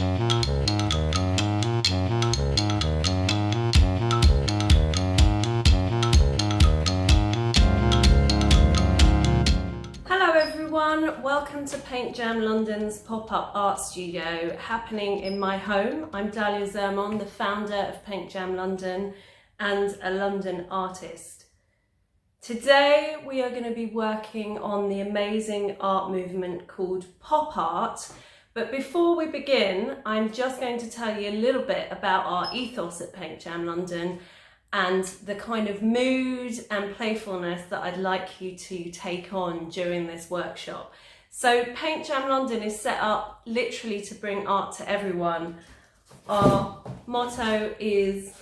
Hello everyone, welcome to Paint Jam London's pop-up art studio happening in my home. I'm Dalia Zermon, the founder of Paint Jam London and a London artist. Today we are going to be working on the amazing art movement called pop art. But before we begin, I'm just going to tell you a little bit about our ethos at Paint Jam London and the kind of mood and playfulness that I'd like you to take on during this workshop. So Paint Jam London is set up literally to bring art to everyone. Our motto is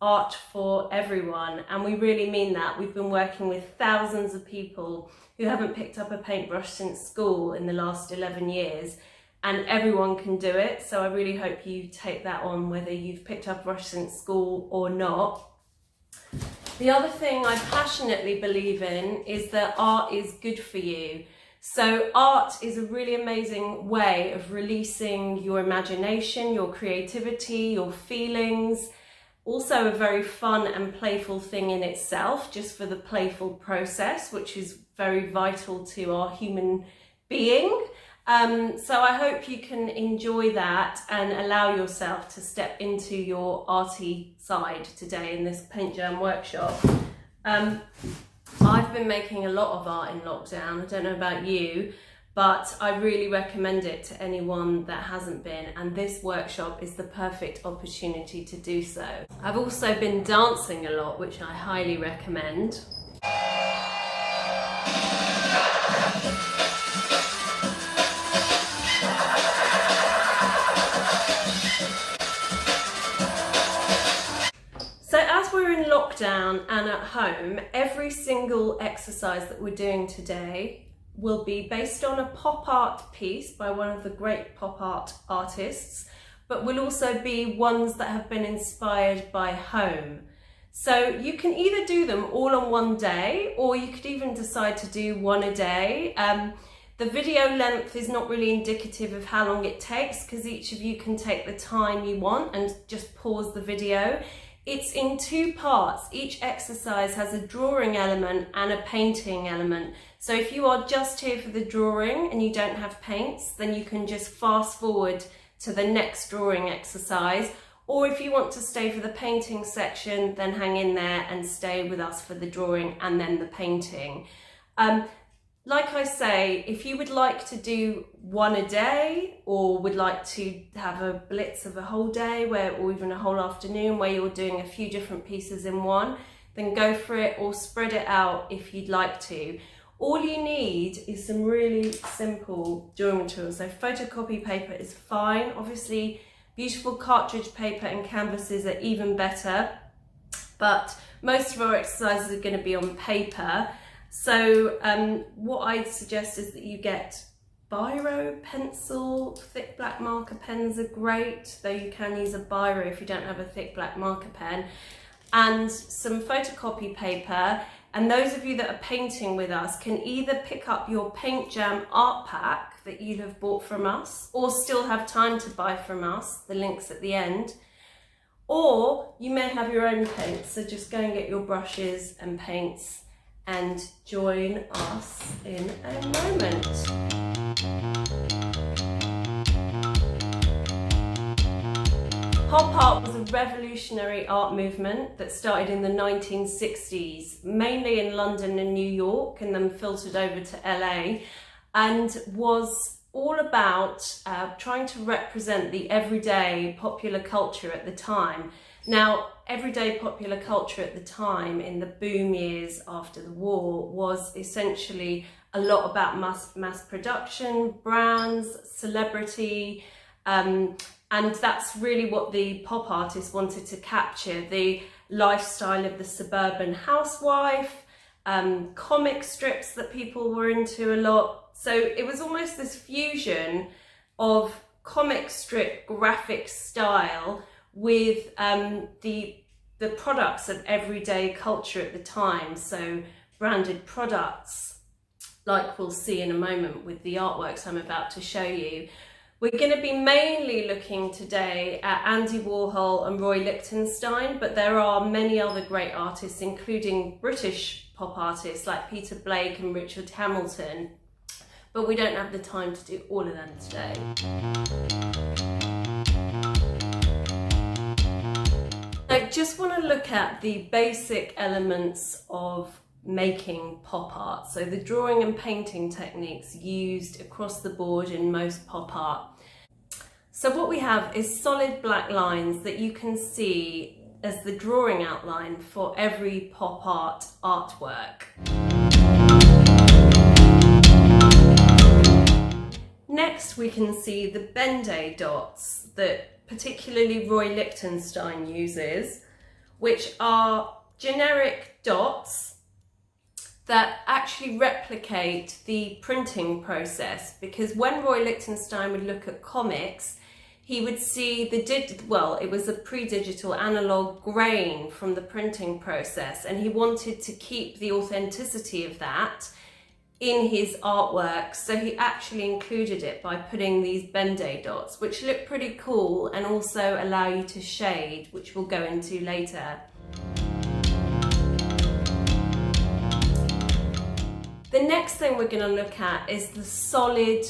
art for everyone, and we really mean that. We've been working with thousands of people who haven't picked up a paintbrush since school in the last 11 years, and everyone can do it. So I really hope you take that on, whether you've picked up a brush since school or not. The other thing I passionately believe in is that art is good for you. So art is a really amazing way of releasing your imagination, your creativity, your feelings. Also a very fun and playful thing in itself, just for the playful process, which is very vital to our human being. So I hope you can enjoy that and allow yourself to step into your arty side today in this Paint Jam workshop. I've been making a lot of art in lockdown. I don't know about you, but I really recommend it to anyone that hasn't been, and this workshop is the perfect opportunity to do so. I've also been dancing a lot, which I highly recommend. So as we're in lockdown and at home, every single exercise that we're doing today will be based on a pop art piece by one of the great pop art artists, but will also be ones that have been inspired by home. So you can either do them all on one day, or you could even decide to do one a day. The video length is not really indicative of how long it takes, because each of you can take the time you want and just pause the video. It's in two parts. Each exercise has a drawing element and a painting element. So if you are just here for the drawing and you don't have paints, then you can just fast forward to the next drawing exercise. Or if you want to stay for the painting section, then hang in there and stay with us for the drawing and then the painting. Like I say, if you would like to do one a day, or would like to have a blitz of a whole day or even a whole afternoon where you're doing a few different pieces in one, then go for it, or spread it out if you'd like to. All you need is some really simple drawing materials. So photocopy paper is fine. Obviously, beautiful cartridge paper and canvases are even better, but most of our exercises are going to be on paper. So what I'd suggest is that you get biro, pencil, thick black marker pens are great, though you can use a biro if you don't have a thick black marker pen, and some photocopy paper. And those of you that are painting with us can either pick up your Paint Jam art pack that you'll have bought from us, or still have time to buy from us, the link's at the end, or you may have your own paints, so just go and get your brushes and paints and join us in a moment. Pop art was a revolutionary art movement that started in the 1960s, mainly in London and New York, and then filtered over to LA, and was all about trying to represent the everyday popular culture at the time. Now, everyday popular culture at the time, in the boom years after the war, was essentially a lot about mass production, brands, celebrity, and that's really what the pop artists wanted to capture: the lifestyle of the suburban housewife, comic strips that people were into a lot. So it was almost this fusion of comic strip graphic style with the products of everyday culture at the time. So branded products, like we'll see in a moment with the artworks I'm about to show you, We're going to be mainly looking today at Andy Warhol and Roy Lichtenstein, but there are many other great artists, including British pop artists like Peter Blake and Richard Hamilton, but we don't have the time to do all of them today. I just want to look at the basic elements of making pop art, so the drawing and painting techniques used across the board in most pop art. So what we have is solid black lines that you can see as the drawing outline for every pop art artwork. Next we can see the Bende Dots that particularly Roy Lichtenstein uses, which are generic dots that actually replicate the printing process, because when Roy Lichtenstein would look at comics, he would see it was a pre-digital analog grain from the printing process, and he wanted to keep the authenticity of that in his artwork, so he actually included it by putting these Bende dots, which look pretty cool and also allow you to shade, which we'll go into later. The next thing we're going to look at is the solid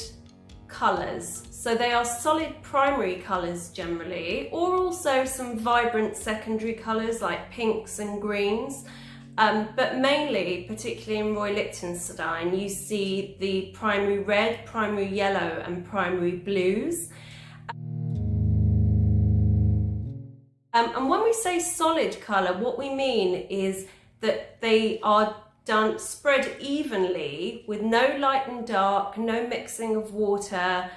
colours. So they are solid primary colours generally, or also some vibrant secondary colours like pinks and greens. But mainly, particularly in Roy Lichtenstein, you see the primary red, primary yellow and primary blues. And when we say solid colour, what we mean is that they are spread evenly with no light and dark, no mixing of water,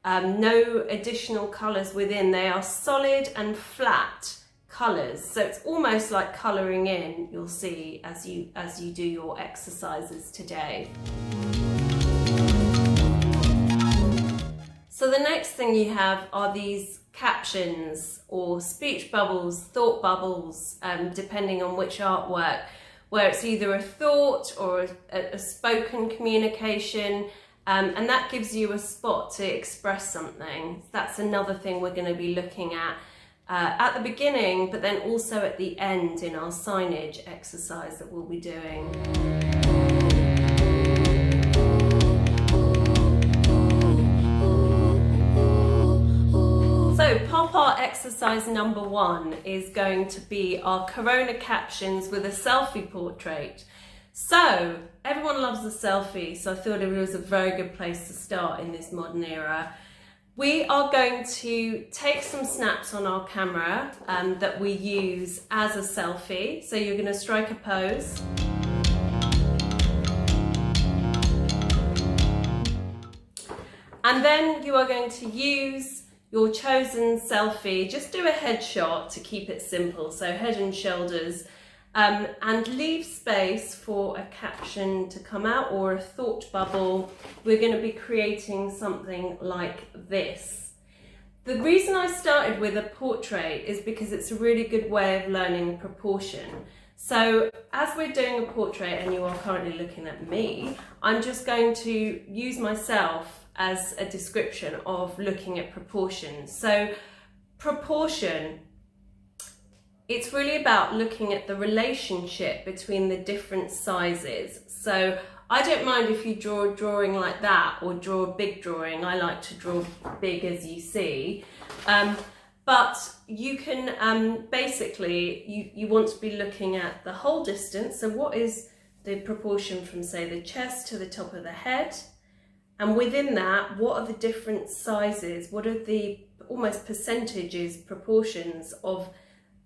no additional colours within. They are solid and flat colours, so it's almost like colouring in, you'll see as you do your exercises today. So the next thing you have are these captions or speech bubbles, thought bubbles, depending on which artwork, where it's either a thought or a spoken communication, and that gives you a spot to express something. That's another thing we're going to be looking at the beginning, but then also at the end in our signage exercise that we'll be doing. So pop art exercise number 1 is going to be our Corona captions with a selfie portrait. So everyone loves a selfie, so I thought it was a very good place to start in this modern era. We are going to take some snaps on our camera that we use as a selfie. So you're going to strike a pose. And then you are going to use your chosen selfie. Just do a headshot to keep it simple. So head and shoulders. And leave space for a caption to come out or a thought bubble. We're going to be creating something like this. The reason I started with a portrait is because it's a really good way of learning proportion. So as we're doing a portrait and you are currently looking at me, I'm just going to use myself as a description of looking at proportion. So proportion, it's really about looking at the relationship between the different sizes. So I don't mind if you draw a drawing like that or draw a big drawing. I like to draw big, as you see. But you can basically, you want to be looking at the whole distance. So what is the proportion from, say, the chest to the top of the head? And within that, what are the different sizes? What are the almost percentages, proportions of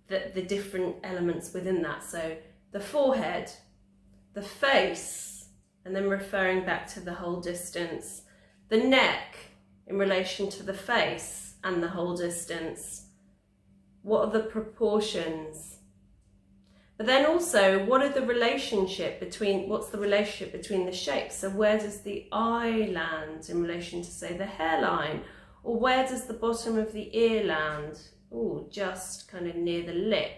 the different elements within that? So the forehead, the face, and then referring back to the whole distance, the neck in relation to the face and the whole distance. What are the proportions? But then also, what are the relationship between, what's the relationship between the shapes? So where does the eye land in relation to, say, the hairline? Or where does the bottom of the ear land? Oh, just kind of near the lip.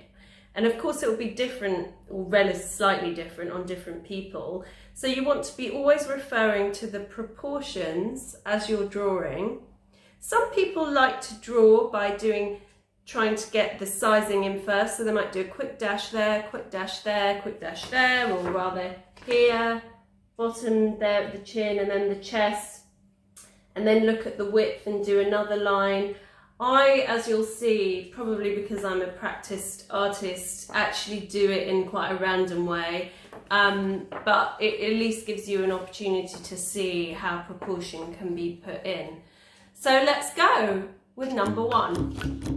And of course it will be different, or relatively slightly different on different people. So you want to be always referring to the proportions as you're drawing. Some people like to draw by trying to get the sizing in first, so they might do a quick dash there, quick dash there, quick dash there, or rather here, bottom there at the chin and then the chest, and then look at the width and do another line. I, as you'll see, probably because I'm a practiced artist, actually do it in quite a random way, but it at least gives you an opportunity to see how proportion can be put in. So let's go with number 1.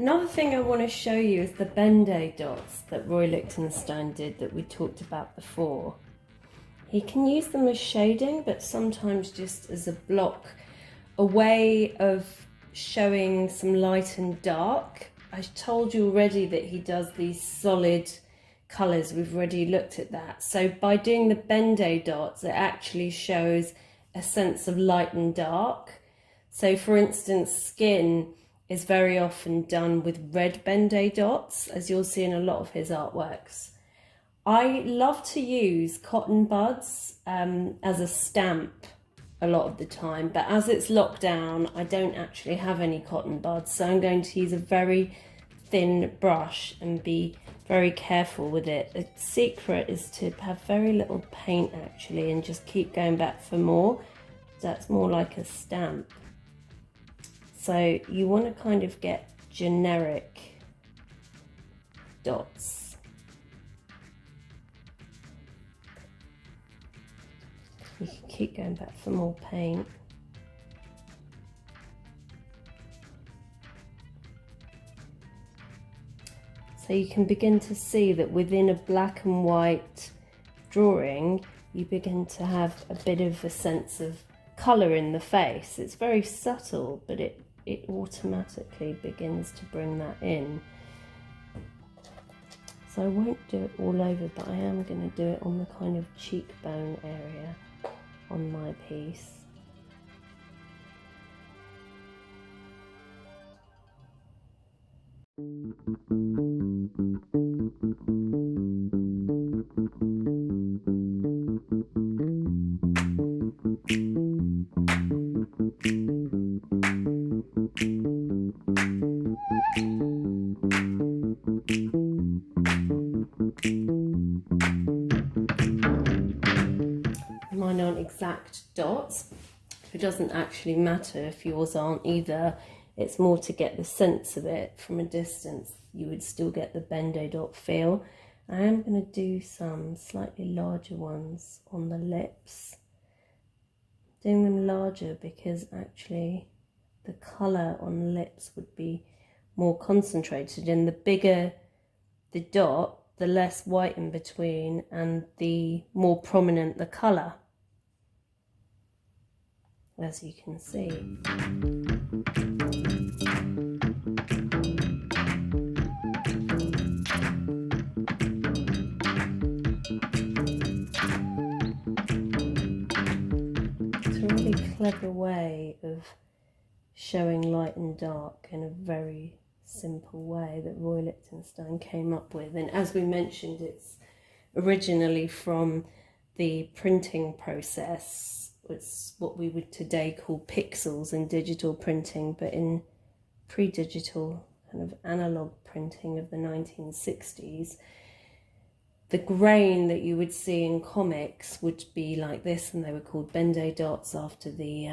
Another thing I want to show you is the Bende Dots that Roy Lichtenstein did that we talked about before. He can use them as shading, but sometimes just as a block, a way of showing some light and dark. I told you already that he does these solid colours. We've already looked at that. So by doing the Bende Dots, it actually shows a sense of light and dark. So for instance, skin is very often done with red Bende Dots, as you'll see in a lot of his artworks. I love to use cotton buds as a stamp a lot of the time, but as it's locked down, I don't actually have any cotton buds, so I'm going to use a very thin brush and be very careful with it. The secret is to have very little paint actually and just keep going back for more. That's more like a stamp. So you want to kind of get generic dots. You can keep going back for more paint. So you can begin to see that within a black and white drawing, you begin to have a bit of a sense of colour in the face. It's very subtle, but it automatically begins to bring that in. So I won't do it all over, but I am going to do it on the kind of cheekbone area on my piece. Mine aren't exact dots. It doesn't actually matter if yours aren't either. It's more to get the sense of it from a distance. You would still get the Bende Dot feel. I am going to do some slightly larger ones on the lips. Doing them larger because actually the colour on the lips would be more concentrated, and the bigger the dot, the less white in between and the more prominent the colour, as you can see. It's a really clever way of showing light and dark in a very simple way that Roy Lichtenstein came up with. And as we mentioned, it's originally from the printing process. It's what we would today call pixels in digital printing, but in pre-digital kind of analog printing of the 1960s, the grain that you would see in comics would be like this, and they were called Bende Dots after the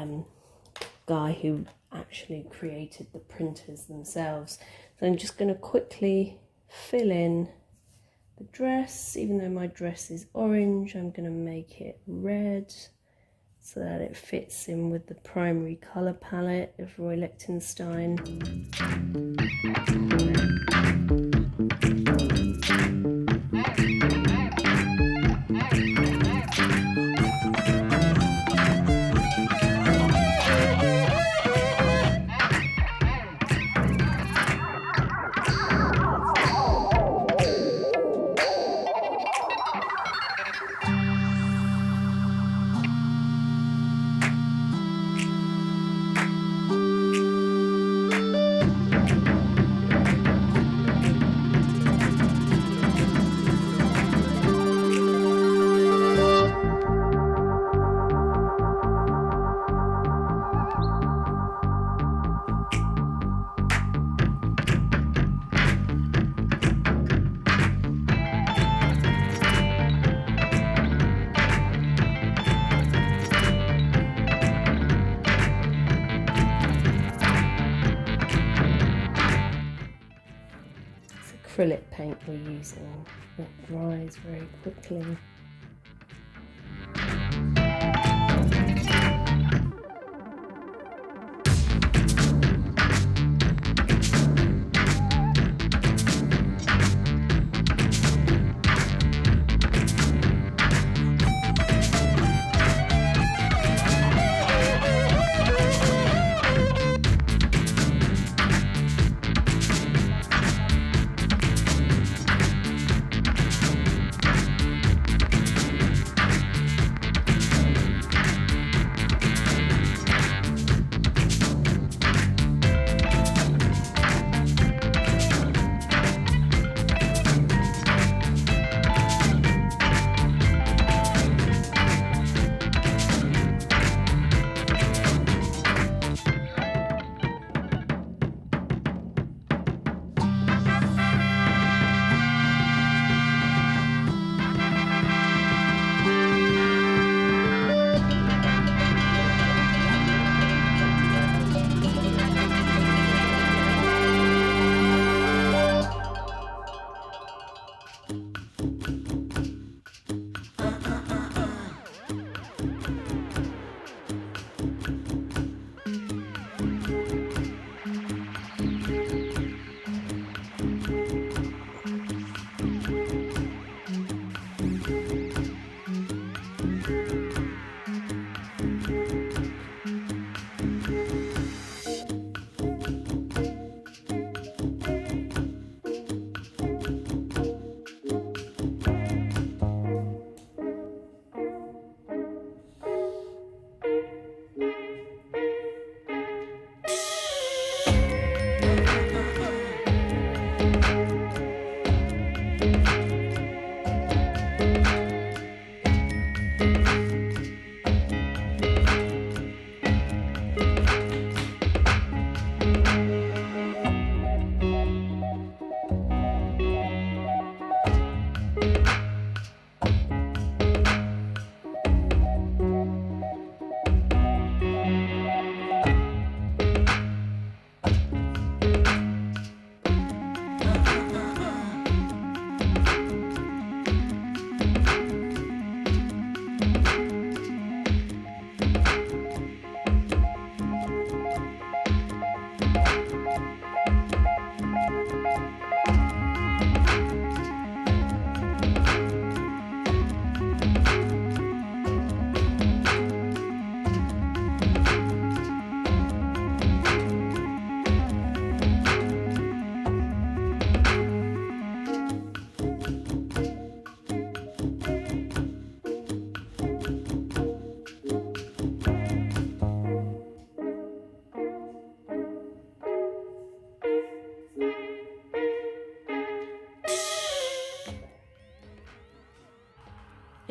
guy who actually created the printers themselves. So I'm just going to quickly fill in the dress. Even though my dress is orange, I'm going to make it red so that it fits in with the primary colour palette of Roy Lichtenstein. Acrylic paint we're using, it dries very quickly.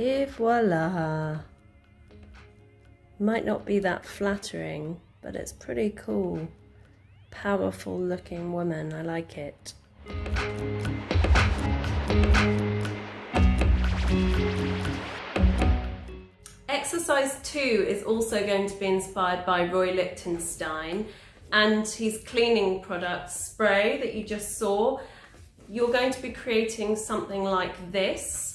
Et voila! Might not be that flattering, but it's pretty cool. Powerful looking woman, I like it. Exercise 2 is also going to be inspired by Roy Lichtenstein and his cleaning product spray that you just saw. You're going to be creating something like this.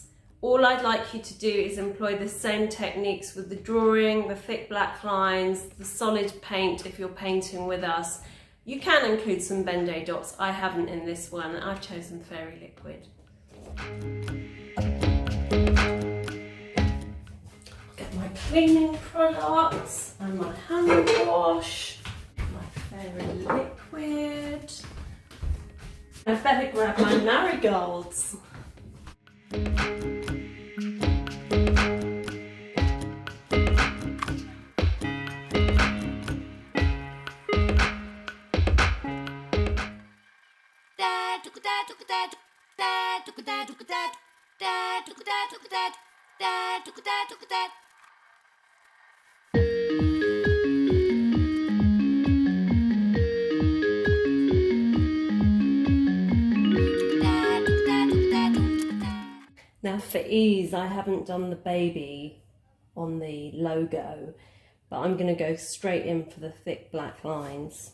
All I'd like you to do is employ the same techniques with the drawing, the thick black lines, the solid paint if you're painting with us. You can include some Bende Dots. I haven't in this one. I've chosen Fairy Liquid. Get my cleaning products and my hand wash, my Fairy Liquid. I better grab my marigolds. Now for ease, I haven't done the baby on the logo, but I'm going to go straight in for the thick black lines.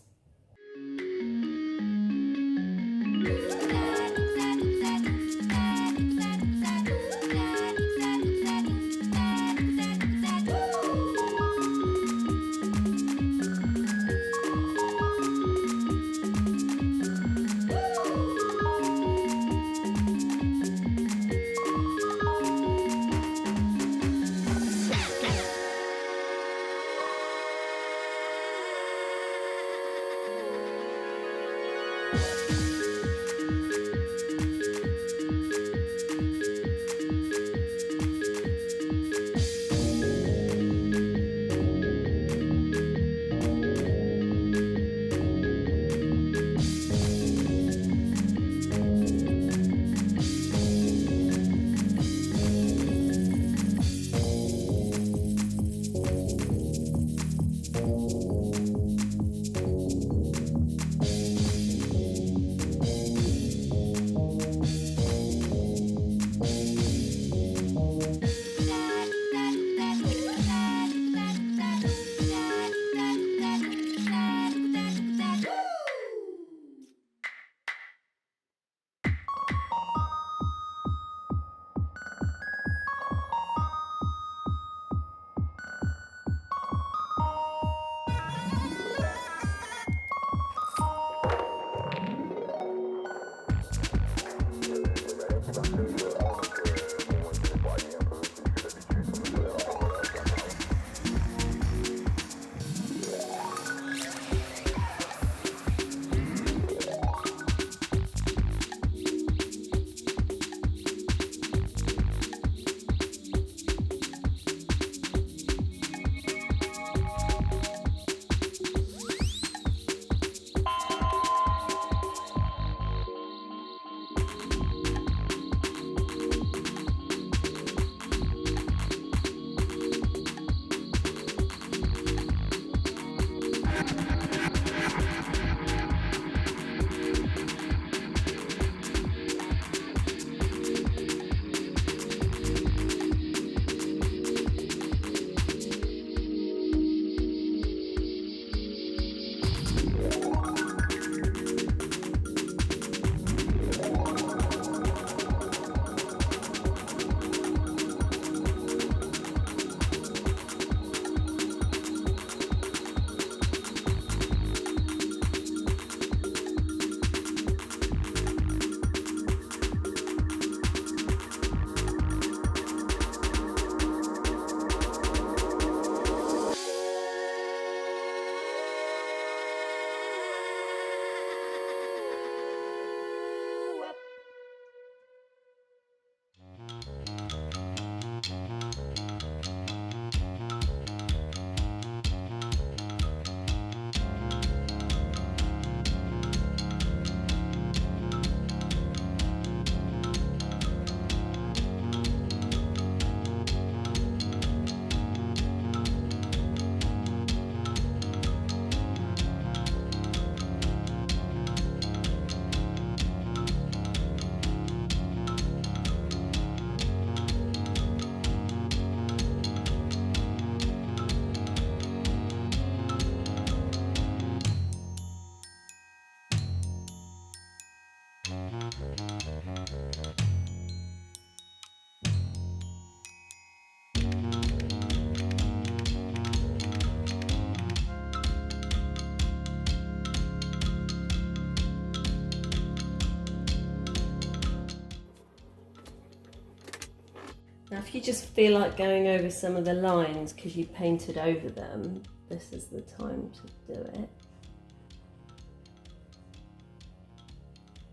if you just feel like going over some of the lines because you painted over them, this is the time to do it.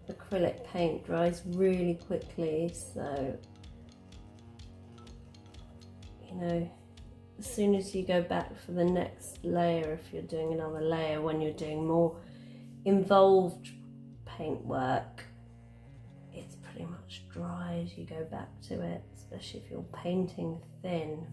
Acrylic paint dries really quickly, so you know, as soon as you go back for the next layer, if you're doing another layer, when you're doing more involved paint work, it's pretty much dry as you go back to it, especially if you're painting thin.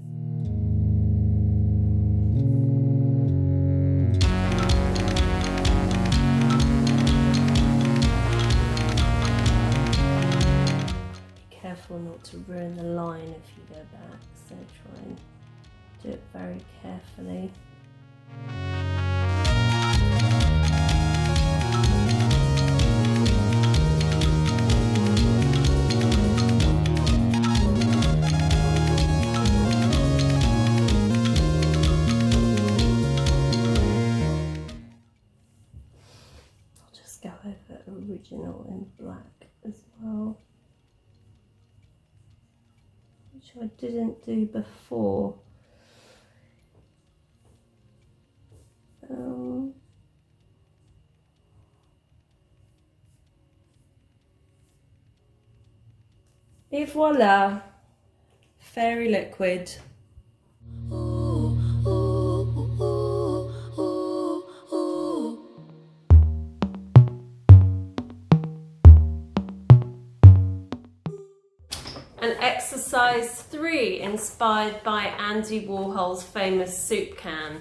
Be careful not to ruin the line if you go back, so try and do it very carefully. Go over original in black as well, which I didn't do before. Et voila, fairy liquid. And exercise 3, inspired by Andy Warhol's famous soup can,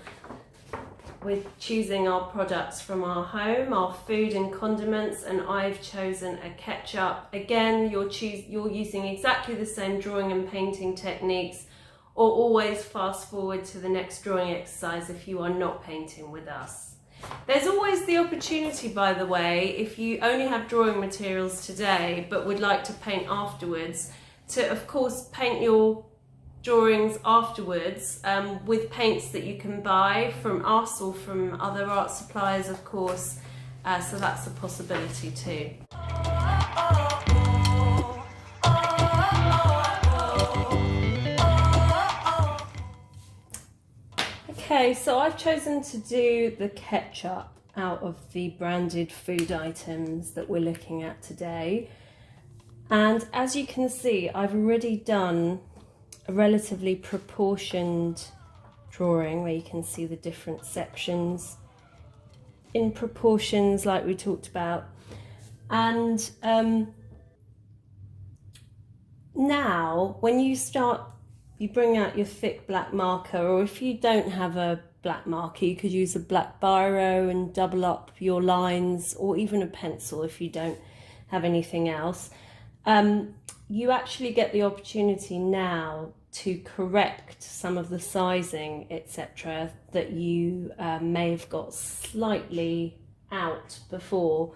with choosing our products from our home, our food and condiments, and I've chosen a ketchup. Again, you're using exactly the same drawing and painting techniques, or always fast forward to the next drawing exercise if you are not painting with us. There's always the opportunity, by the way, if you only have drawing materials today but would like to paint afterwards, to of course paint your drawings afterwards with paints that you can buy from us or from other art suppliers, of course, so that's a possibility too. Okay, so I've chosen to do the ketchup out of the branded food items that we're looking at today. And as you can see, I've already done a relatively proportioned drawing where you can see the different sections in proportions like we talked about. And now when you bring out your thick black marker, or if you don't have a black marker, you could use a black biro and double up your lines, or even a pencil if you don't have anything else. You actually get the opportunity now to correct some of the sizing, etc., that you may have got slightly out before.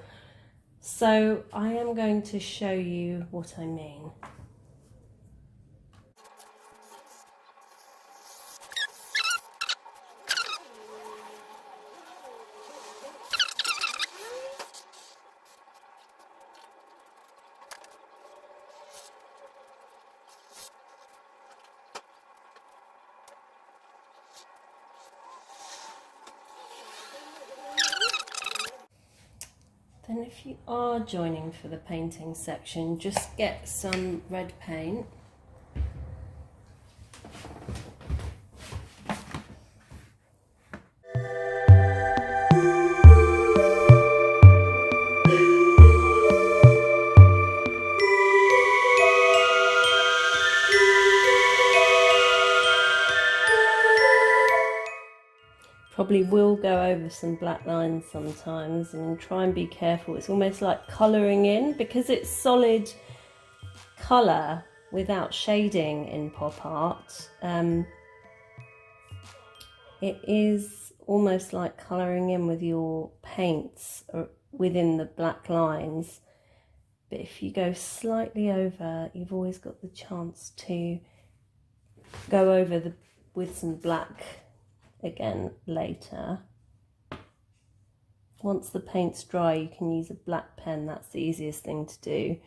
So I am going to show you what I mean. Then if you are joining for the painting section, just get some red paint. Probably will go over some black lines sometimes, and try and be careful. It's almost like colouring in, because it's solid colour without shading in pop art. It is almost like colouring in with your paints within the black lines, but if you go slightly over, you've always got the chance to go over with some black again later. Once the paint's dry, you can use a black pen. That's the easiest thing to do.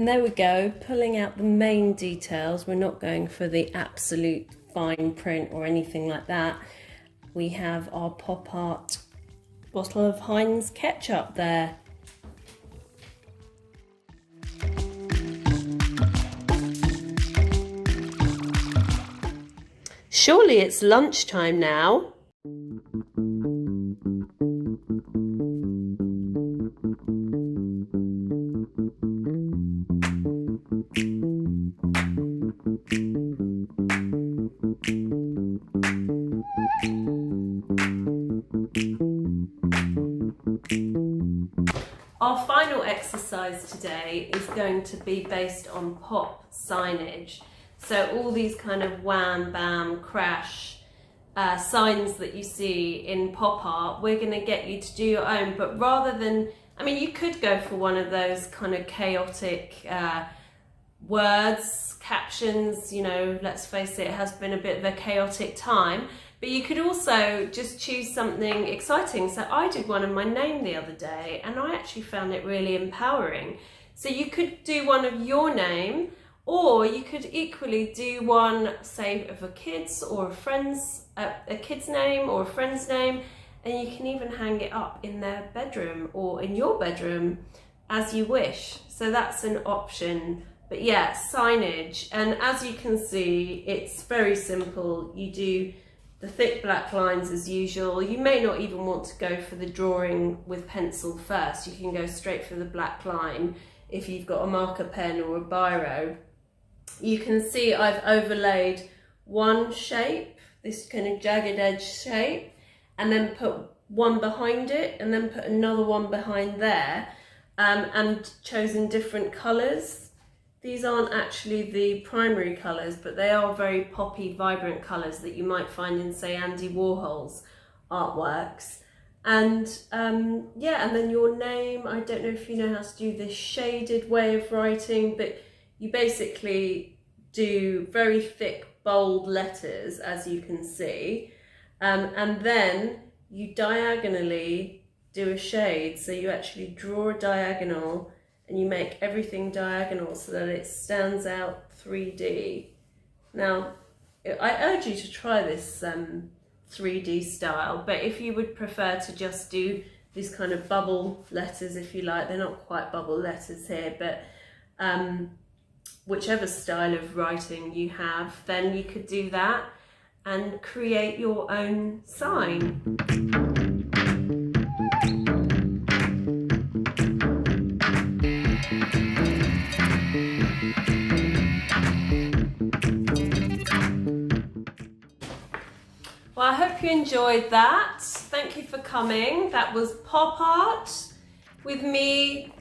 And there we go, pulling out the main details. We're not going for the absolute fine print or anything like that. We have our pop art bottle of Heinz ketchup there. Surely it's lunchtime now. Our final exercise today is going to be based on pop signage. So all these kind of wham, bam, crash signs that you see in pop art, we're going to get you to do your own. But rather than, I mean, you could go for one of those kind of chaotic words, captions, you know, let's face it, it has been a bit of a chaotic time. But you could also just choose something exciting. So I did one of my name the other day and I actually found it really empowering. So you could do one of your name, or you could equally do one, say, of a kid's or a friend's, a kid's name or a friend's name, and you can even hang it up in their bedroom or in your bedroom as you wish. So that's an option. But yeah, signage. And as you can see, it's very simple. You do the thick black lines as usual. You may not even want to go for the drawing with pencil first. You can go straight for the black line if you've got a marker pen or a biro. You can see I've overlaid one shape, this kind of jagged edge shape, and then put one behind it and then put another one behind there, and chosen different colours. These aren't actually the primary colours, but they are very poppy, vibrant colours that you might find in, say, Andy Warhol's artworks. And yeah, and then your name, I don't know if you know how to do this shaded way of writing, but you basically do very thick, bold letters, as you can see, and then you diagonally do a shade. So you actually draw a diagonal and you make everything diagonal so that it stands out 3D. Now, I urge you to try this 3D style, but if you would prefer to just do these kind of bubble letters, if you like, they're not quite bubble letters here, but whichever style of writing you have, then you could do that and create your own sign. Well, I hope you enjoyed that. Thank you for coming. That was pop art with me,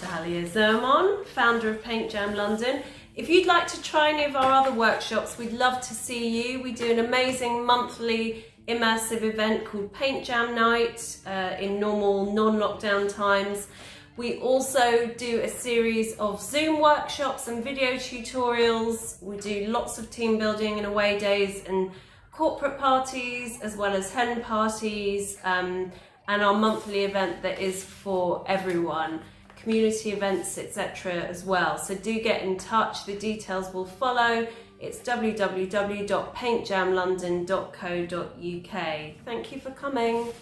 Dalia Zermon, founder of Paint Jam London. If you'd like to try any of our other workshops, we'd love to see you. We do an amazing monthly immersive event called Paint Jam Night in normal non-lockdown times. We also do a series of Zoom workshops and video tutorials. We do lots of team building and away days and corporate parties, as well as hen parties, and our monthly event that is for everyone, community events, etc. as well. So do get in touch, the details will follow. It's www.paintjamlondon.co.uk. Thank you for coming.